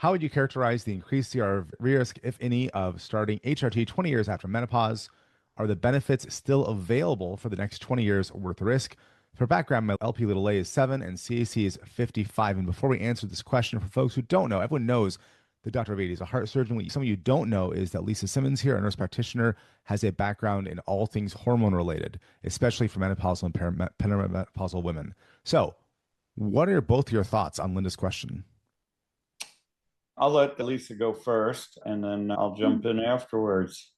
How would you characterize the increased CR risk, if any, of starting HRT 20 years after menopause? Are the benefits still available for the next 20 years worth the risk? For background, my LP little a is 7 and CAC is 55. And before we answer this question, for folks who don't know, everyone knows that Dr. Vadi is a heart surgeon. What some of you don't know is that Lisa Simmons here, a nurse practitioner, has a background in all things hormone related, especially for menopausal and perimenopausal women. So, what are both your thoughts on Linda's question? I'll let Lisa go first, and then I'll jump in afterwards.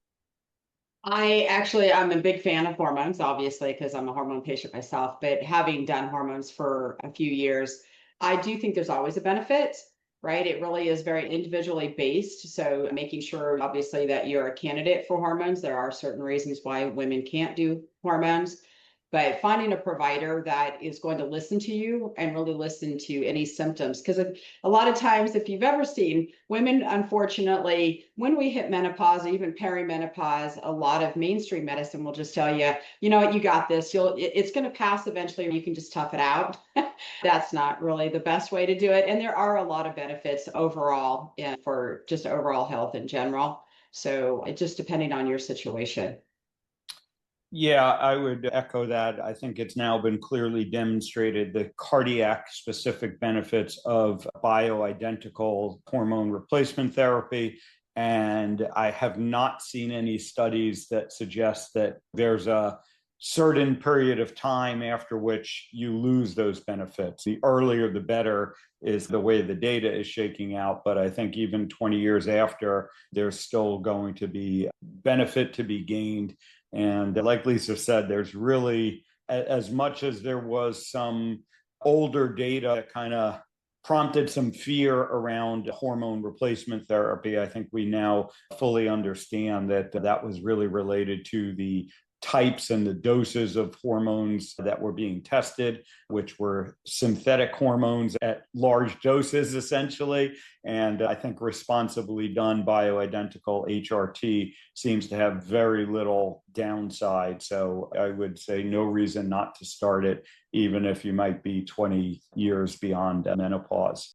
I'm a big fan of hormones, obviously, because I'm a hormone patient myself, but having done hormones for a few years, I do think there's always a benefit, right? It really is very individually based. So making sure, obviously, that you're a candidate for hormones. There are certain reasons why women can't do hormones. But finding a provider that is going to listen to you and really listen to any symptoms. Because a lot of times, if you've ever seen women, unfortunately, when we hit menopause, even perimenopause, a lot of mainstream medicine will just tell you, you know what, you got this. It's going to pass eventually. You can just tough it out. That's not really the best way to do it. And there are a lot of benefits overall for just overall health in general. So it just depending on your situation. Yeah, I would echo that. I think it's now been clearly demonstrated the cardiac specific benefits of bioidentical hormone replacement therapy. And I have not seen any studies that suggest that there's a certain period of time after which you lose those benefits. The earlier, the better is the way the data is shaking out. But I think even 20 years after, there's still going to be benefit to be gained. And like Lisa said, there's really, as much as there was some older data that kind of prompted some fear around hormone replacement therapy, I think we now fully understand that that was really related to the types and the doses of hormones that were being tested, which were synthetic hormones at large doses, essentially. And I think responsibly done bioidentical HRT seems to have very little downside. So I would say no reason not to start it, even if you might be 20 years beyond menopause.